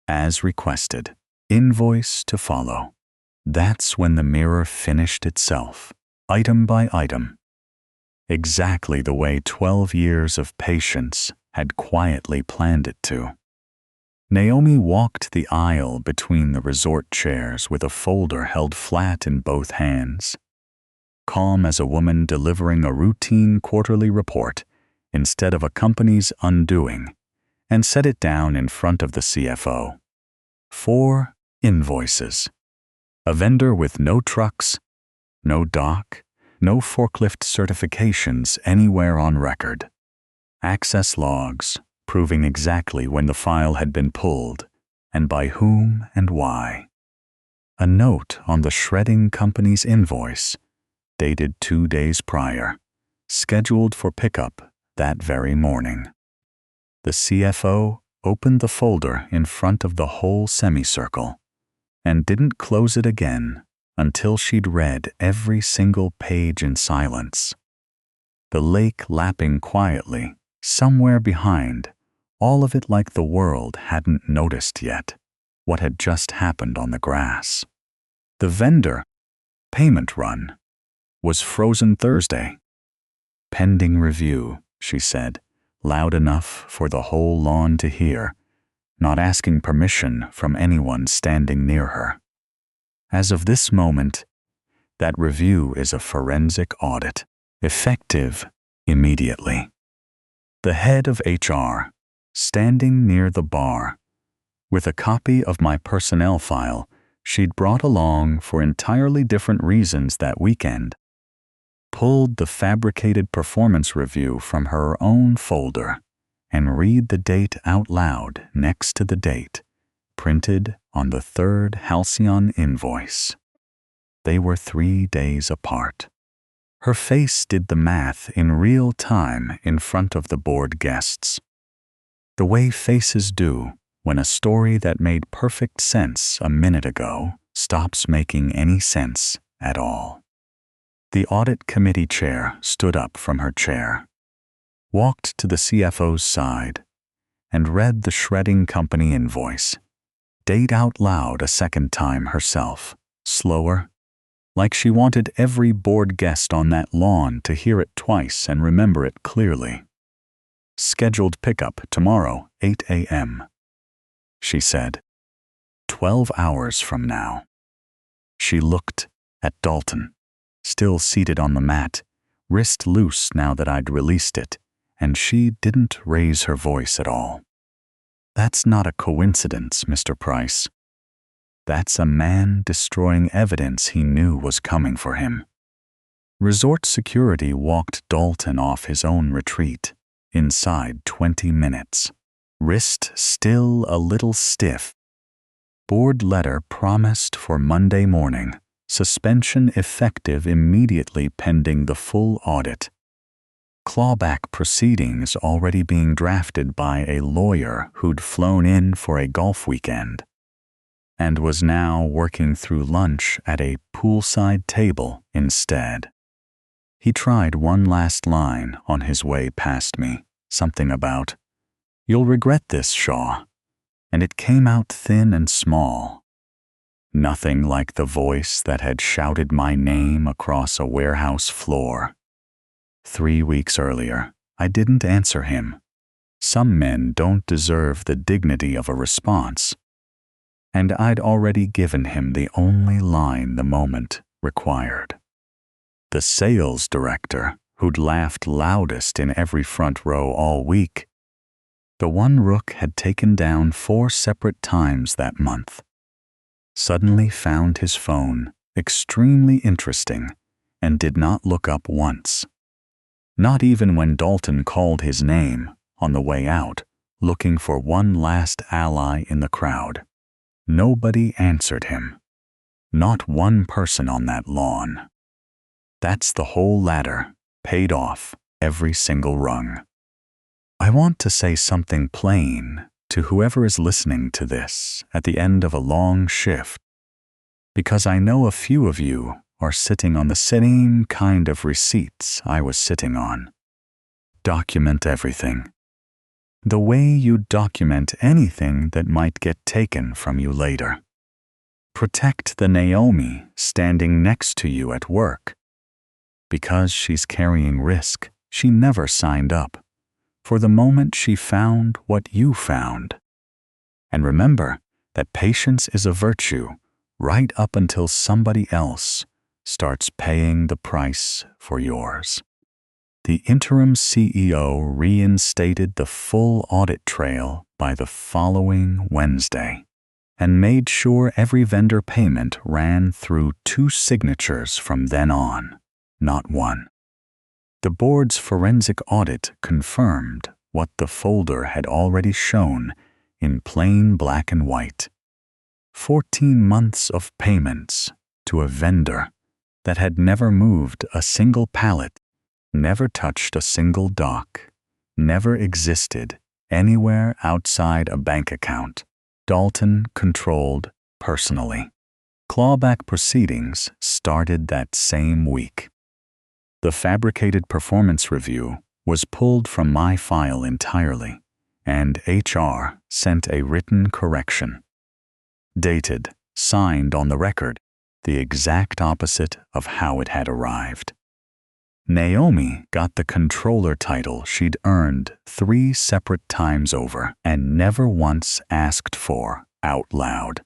As requested. Invoice to follow. That's when the mirror finished itself, item by item. Exactly the way 12 years of patience had quietly planned it to. Naomi walked the aisle between the resort chairs with a folder held flat in both hands, calm as a woman delivering a routine quarterly report instead of a company's undoing, and set it down in front of the CFO. 4 invoices. A vendor with no trucks, no dock, no forklift certifications anywhere on record. Access logs proving exactly when the file had been pulled and by whom and why. A note on the shredding company's invoice, dated 2 days prior, scheduled for pickup that very morning. The CFO opened the folder in front of the whole semicircle and didn't close it again until she'd read every single page in silence. The lake lapping quietly, somewhere behind, all of it like the world hadn't noticed yet what had just happened on the grass. The vendor payment run was frozen Thursday. Pending review, she said, loud enough for the whole lawn to hear, not asking permission from anyone standing near her. As of this moment, that review is a forensic audit, effective immediately. The head of HR, standing near the bar, with a copy of my personnel file she'd brought along for entirely different reasons that weekend, pulled the fabricated performance review from her own folder and read the date out loud next to the date, printed on the third halcyon invoice. They were 3 days apart. Her face did the math in real time in front of the board guests. The way faces do when a story that made perfect sense a minute ago stops making any sense at all. The audit committee chair stood up from her chair, walked to the CFO's side, and read the shredding company invoice, date out loud a second time herself, slower, like she wanted every board guest on that lawn to hear it twice and remember it clearly. Scheduled pickup tomorrow, 8 a.m., she said. 12 hours from now. She looked at Dalton, still seated on the mat, wrist loose now that I'd released it, and she didn't raise her voice at all. That's not a coincidence, Mr. Price. That's a man destroying evidence he knew was coming for him. Resort security walked Dalton off his own retreat inside 20 minutes. Wrist still a little stiff. Board letter promised for Monday morning. Suspension effective immediately pending the full audit. Clawback proceedings already being drafted by a lawyer who'd flown in for a golf weekend and was now working through lunch at a poolside table instead. He tried one last line on his way past me, something about, "You'll regret this, Shaw," and it came out thin and small. Nothing like the voice that had shouted my name across a warehouse floor. 3 weeks earlier, I didn't answer him. Some men don't deserve the dignity of a response. And I'd already given him the only line the moment required. The sales director, who'd laughed loudest in every front row all week, the one Rook had taken down 4 separate times that month, suddenly found his phone extremely interesting and did not look up once. Not even when Dalton called his name on the way out, looking for one last ally in the crowd. Nobody answered him. Not one person on that lawn. That's the whole ladder, paid off, every single rung. I want to say something plain to whoever is listening to this at the end of a long shift, because I know a few of you are sitting on the same kind of receipts I was sitting on. Document everything. The way you document anything that might get taken from you later. Protect the Naomi standing next to you at work. Because she's carrying risk, she never signed up for the moment she found what you found. And remember that patience is a virtue right up until somebody else starts paying the price for yours. The interim CEO reinstated the full audit trail by the following Wednesday. and made sure every vendor payment ran through 2 signatures from then on, not one. The board's forensic audit confirmed what the folder had already shown in plain black and white. 14 months of payments to a vendor that had never moved a single pallet, never touched a single dock, never existed anywhere outside a bank account. Dalton controlled personally. Clawback proceedings started that same week. The fabricated performance review was pulled from my file entirely, and HR sent a written correction. Dated, signed on the record, the exact opposite of how it had arrived. Naomi got the controller title she'd earned 3 separate times over and never once asked for out loud.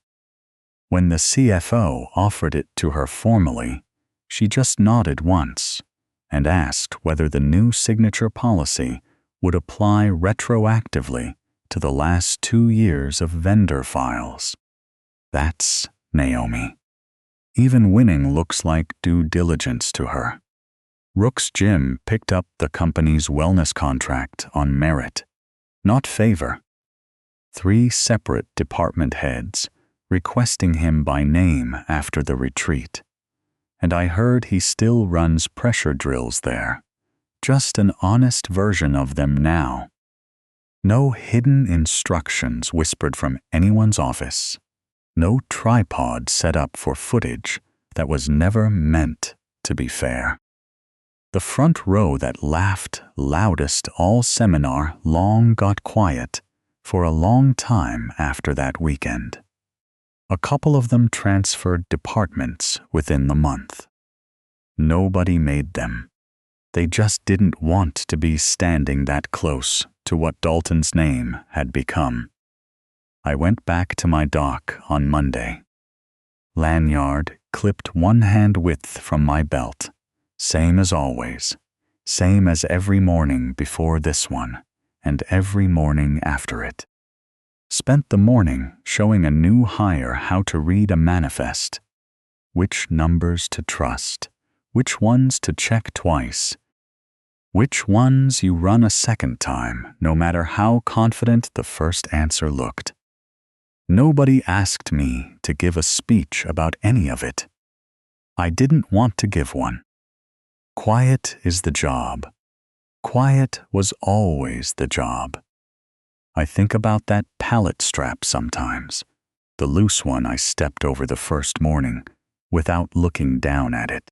When the CFO offered it to her formally, she just nodded once and asked whether the new signature policy would apply retroactively to the last 2 years of vendor files. That's Naomi. Even winning looks like due diligence to her. Rook's Gym picked up the company's wellness contract on merit, not favor. 3 separate department heads requesting him by name after the retreat. And I heard he still runs pressure drills there. Just an honest version of them now. No hidden instructions whispered from anyone's office. No tripod set up for footage that was never meant to be fair. The front row that laughed loudest all seminar long got quiet for a long time after that weekend. A couple of them transferred departments within the month. Nobody made them. They just didn't want to be standing that close to what Dalton's name had become. I went back to my dock on Monday. Lanyard clipped 1 hand width from my belt. Same as always, same as every morning before this one, and every morning after it. Spent the morning showing a new hire how to read a manifest, which numbers to trust, which ones to check twice, which ones you run a second time, no matter how confident the first answer looked. Nobody asked me to give a speech about any of it. I didn't want to give one. Quiet is the job. Quiet was always the job. I think about that pallet strap sometimes, the loose one I stepped over the first morning, without looking down at it.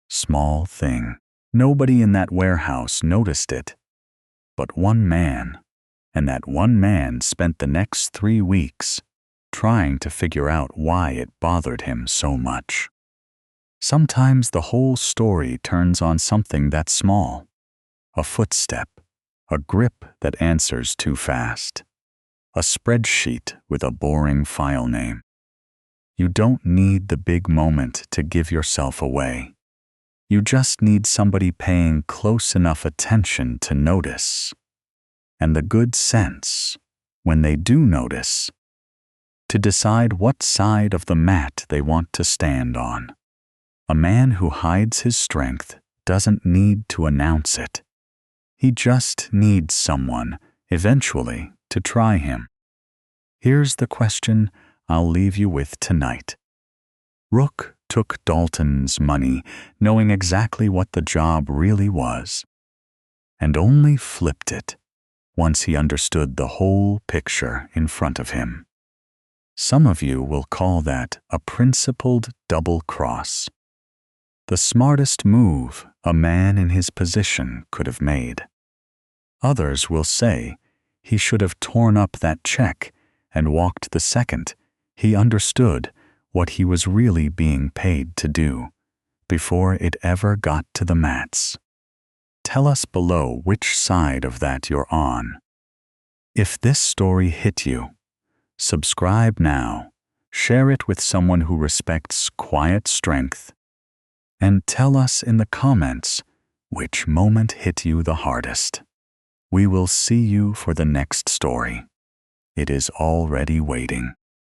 Small thing. Nobody in that warehouse noticed it. But one man, and that one man spent the next 3 weeks trying to figure out why it bothered him so much. Sometimes the whole story turns on something that small. A footstep, a grip that answers too fast, a spreadsheet with a boring file name. You don't need the big moment to give yourself away. You just need somebody paying close enough attention to notice, and the good sense, when they do notice, to decide what side of the mat they want to stand on. A man who hides his strength doesn't need to announce it. He just needs someone, eventually, to try him. Here's the question I'll leave you with tonight. Rook took Dalton's money, knowing exactly what the job really was, and only flipped it once he understood the whole picture in front of him. Some of you will call that a principled double cross. The smartest move a man in his position could have made. Others will say he should have torn up that check and walked the second he understood what he was really being paid to do, before it ever got to the mats. Tell us below which side of that you're on. If this story hit you, subscribe now, share it with someone who respects quiet strength, and tell us in the comments which moment hit you the hardest. We will see you for the next story. It is already waiting.